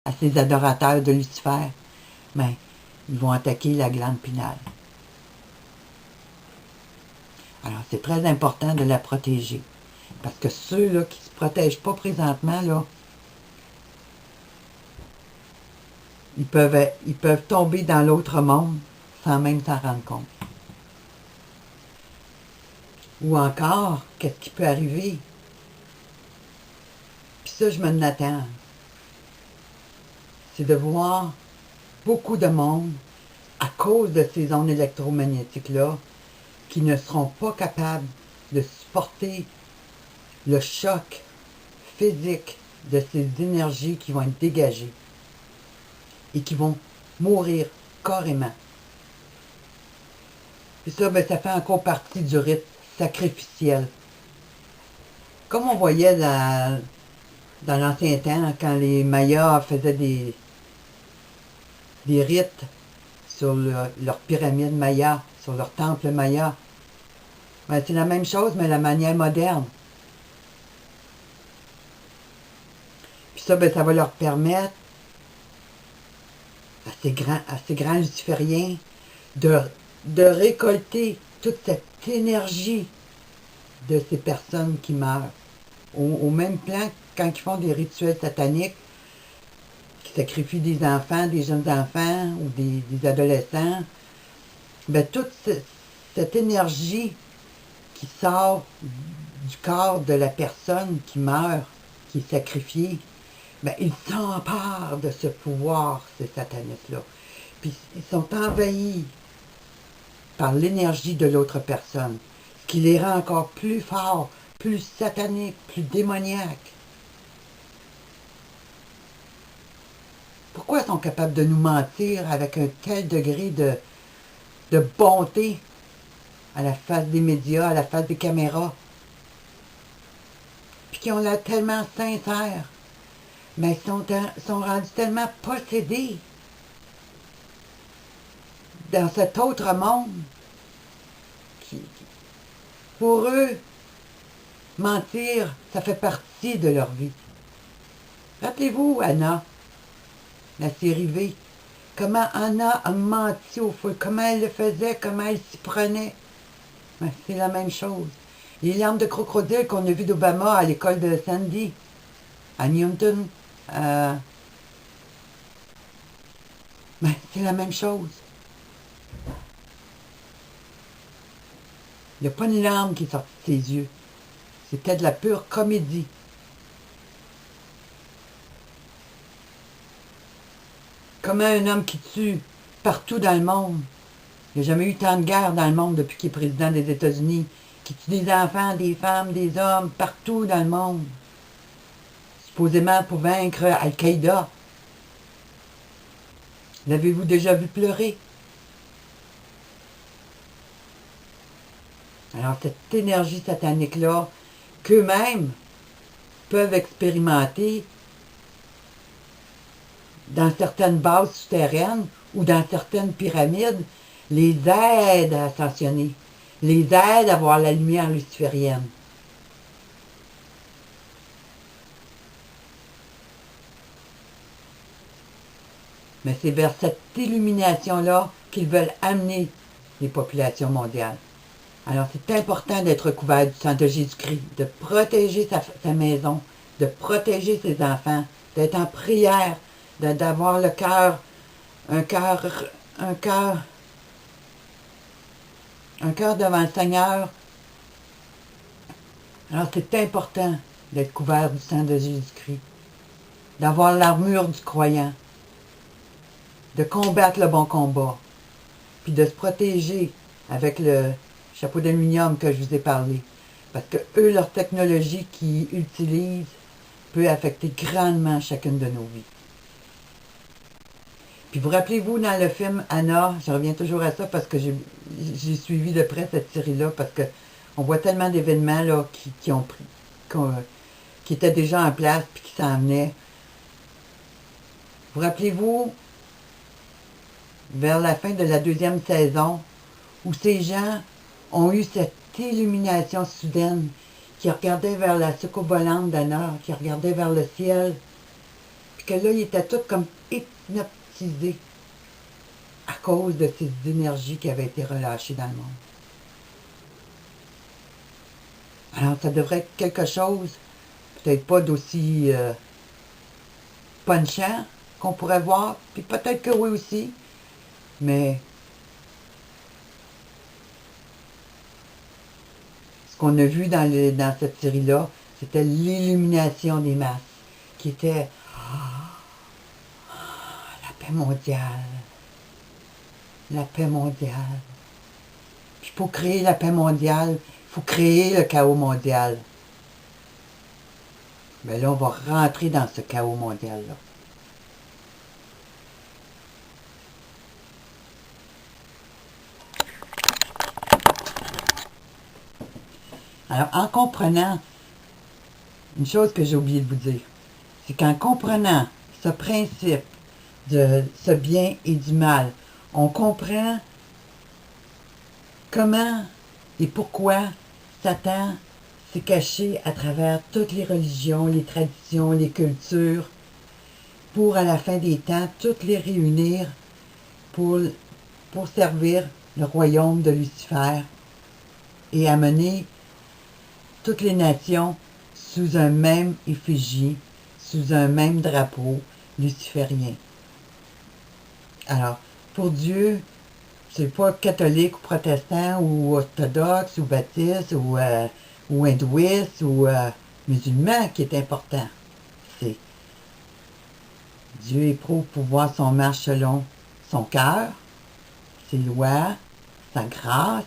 à ces adorateurs de Lucifer, ben, ils vont attaquer la glande pinale. Alors, c'est très important de la protéger. Parce que ceux-là qui ne se protègent pas présentement, là, ils peuvent tomber dans l'autre monde sans même s'en rendre compte. Ou encore, qu'est-ce qui peut arriver? Puis ça, je m'en attends. C'est de voir beaucoup de monde, à cause de ces ondes électromagnétiques-là, qui ne seront pas capables de supporter le choc physique de ces énergies qui vont être dégagées et qui vont mourir carrément. Et ça, ben, ça fait encore partie du rite sacrificiel. Comme on voyait dans l'ancien temps, quand les Mayas faisaient des rites sur leur pyramide Maya, sur leur temple Maya, ben, c'est la même chose, mais de la manière moderne. Puis ça, ben, ça va leur permettre à ces grands lucifériens de récolter toute cette énergie de ces personnes qui meurent. Au même plan, quand ils font des rituels sataniques, qui sacrifient des enfants, des jeunes enfants ou des adolescents, ben, toute cette énergie qui sort du corps de la personne qui meurt, qui est sacrifiée, ben, ils s'emparent de ce pouvoir, ces satanistes-là. Puis ils sont envahis par l'énergie de l'autre personne, ce qui les rend encore plus forts, plus sataniques, plus démoniaques. Pourquoi ils sont capables de nous mentir avec un tel degré de bonté à la face des médias, à la face des caméras, puis qui ont l'air tellement sincères, mais ils sont rendus tellement possédés dans cet autre monde qui, pour eux, mentir, ça fait partie de leur vie. Rappelez-vous, Anna, la série V, comment Anna a menti au feu, comment elle le faisait, comment elle s'y prenait. Ben, c'est la même chose. Les larmes de crocodile qu'on a vues d'Obama à l'école de Sandy, à Newton, ben, c'est la même chose. Il n'y a pas une larme qui est sortie de ses yeux. C'était de la pure comédie. Comment un homme qui tue partout dans le monde, il n'y a jamais eu tant de guerres dans le monde depuis qu'il est président des États-Unis, qui tue des enfants, des femmes, des hommes, partout dans le monde, supposément pour vaincre Al-Qaïda. L'avez-vous déjà vu pleurer? Alors cette énergie satanique-là, qu'eux-mêmes peuvent expérimenter dans certaines bases souterraines ou dans certaines pyramides, les aide à ascensionner, les aide à voir la lumière luciférienne. Mais c'est vers cette illumination-là qu'ils veulent amener les populations mondiales. Alors c'est important d'être couvert du sang de Jésus-Christ, de protéger sa maison, de protéger ses enfants, d'être en prière, d'avoir le cœur, un cœur devant le Seigneur. Alors c'est important d'être couvert du sang de Jésus-Christ, d'avoir l'armure du croyant, de combattre le bon combat, puis de se protéger avec le chapeau d'aluminium que je vous ai parlé. Parce que eux, leur technologie qu'ils utilisent peut affecter grandement chacune de nos vies. Puis vous rappelez-vous dans le film Anna, je reviens toujours à ça parce que j'ai suivi de près cette série-là, parce que on voit tellement d'événements là qui étaient déjà en place puis qui s'en venaient. Vous rappelez-vous, vers la fin de la 2e saison, où ces gens ont eu cette illumination soudaine, qui regardaient vers la soucoupe volante d'Anna, qui regardaient vers le ciel, Puis que là, ils étaient tous comme hypnotisés à cause de ces énergies qui avaient été relâchées dans le monde. Alors, ça devrait être quelque chose, peut-être pas d'aussi punchant qu'on pourrait voir, puis peut-être que oui aussi, mais ce qu'on a vu dans cette série-là, c'était l'illumination des masses, qui était la paix mondiale. La paix mondiale. Puis pour créer la paix mondiale, il faut créer le chaos mondial. Mais là, on va rentrer dans ce chaos mondial-là. Alors, en comprenant, une chose que j'ai oublié de vous dire, c'est qu'en comprenant ce principe de ce bien et du mal, on comprend comment et pourquoi Satan s'est caché à travers toutes les religions, les traditions, les cultures, pour à la fin des temps, toutes les réunir pour servir le royaume de Lucifer et amener toutes les nations sous un même effigie, sous un même drapeau luciférien. Alors, pour Dieu, c'est pas catholique ou protestant ou orthodoxe ou baptiste ou hindouiste ou musulman qui est important. C'est Dieu éprouve pour voir son marche selon son cœur, ses lois, sa grâce,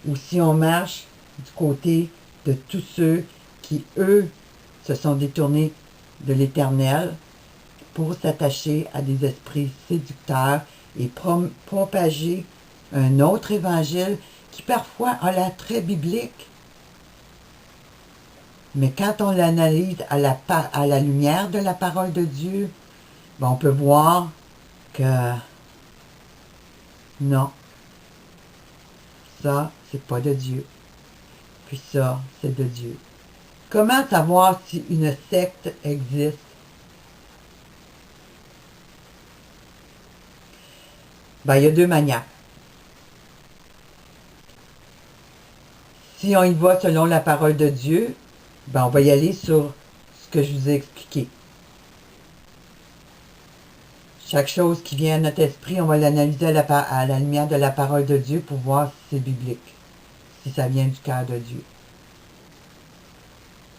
ou si on marche du côté de tous ceux qui, eux, se sont détournés de l'Éternel pour s'attacher à des esprits séducteurs et propager un autre évangile qui parfois a l'air très biblique. Mais quand on l'analyse à la lumière de la parole de Dieu, ben on peut voir que non, ça, c'est pas de Dieu. Puis ça, c'est de Dieu. Comment savoir si une secte existe? Ben, il y a deux manières. Si on y va selon la parole de Dieu, ben, on va y aller sur ce que je vous ai expliqué. Chaque chose qui vient à notre esprit, on va l'analyser à la lumière de la parole de Dieu pour voir si c'est biblique, si ça vient du cœur de Dieu.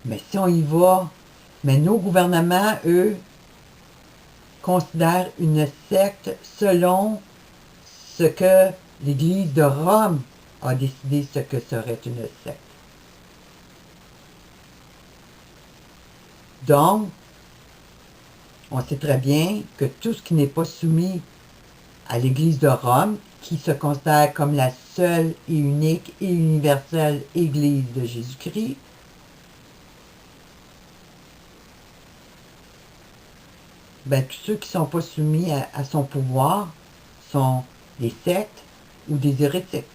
Mais si on y va, mais nos gouvernements, eux, considèrent une secte selon ce que l'Église de Rome a décidé ce que serait une secte. Donc, on sait très bien que tout ce qui n'est pas soumis à l'Église de Rome, qui se considère comme la seule et unique et universelle Église de Jésus-Christ, ben, tous ceux qui ne sont pas soumis à son pouvoir sont des sectes ou des hérétiques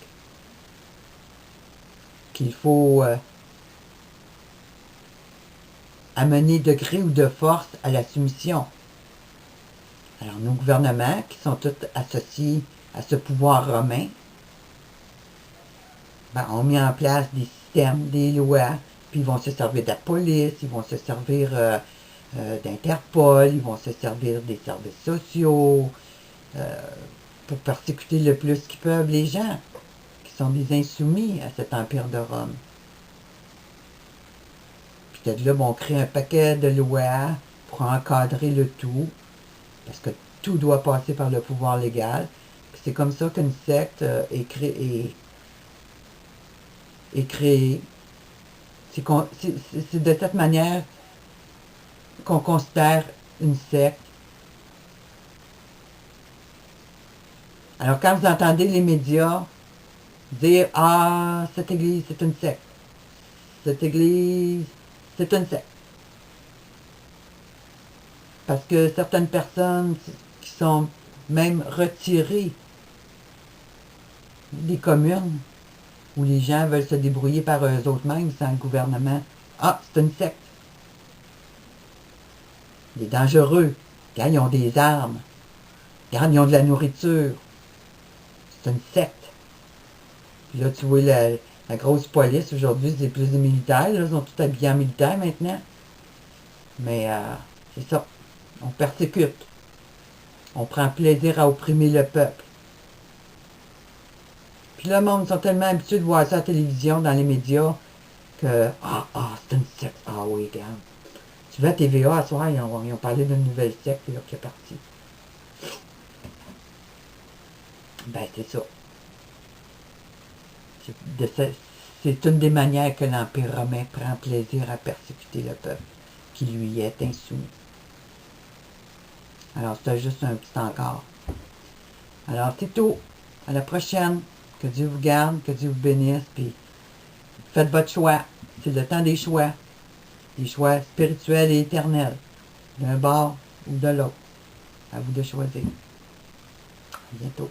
qu'il faut amener de gré ou de force à la soumission. Alors, nos gouvernements, qui sont tous associés à ce pouvoir romain, ben, ont mis en place des systèmes, des lois, puis ils vont se servir de la police, ils vont se servir d'Interpol, ils vont se servir des services sociaux pour persécuter le plus qu'ils peuvent les gens qui sont des insoumis à cet empire de Rome. Puis de là, on crée un paquet de lois pour encadrer le tout, parce que tout doit passer par le pouvoir légal. Puis c'est comme ça qu'une secte est créée. C'est de cette manière qu'on considère une secte. Alors quand vous entendez les médias dire « Ah, cette église, c'est une secte. Cette église, c'est une secte. » Parce que certaines personnes qui sont même retirées des communes où les gens veulent se débrouiller par eux-mêmes sans le gouvernement. Ah, c'est une secte. Il est dangereux. Regarde, ils ont des armes. Regarde, ils ont de la nourriture. C'est une secte. Puis là, tu vois la grosse police. Aujourd'hui, c'est plus des militaires. Là, ils sont tous habillés en militaire maintenant. Mais c'est ça. On persécute. On prend plaisir à opprimer le peuple. Puis le monde sont tellement habitués de voir ça à la télévision, dans les médias, que c'est une secte. Ah oui, regarde. Tu vas à TVA à soir, ils ont parlé d'une nouvelle secte là, qui est partie. Ben, c'est ça. C'est une des manières que l'Empire romain prend plaisir à persécuter le peuple qui lui est insoumis. Alors, c'est juste un petit encore. Alors, c'est tout. À la prochaine. Que Dieu vous garde, que Dieu vous bénisse, puis faites votre choix. C'est le temps des choix. Des choix spirituels et éternels. D'un bord ou de l'autre. À vous de choisir. À bientôt.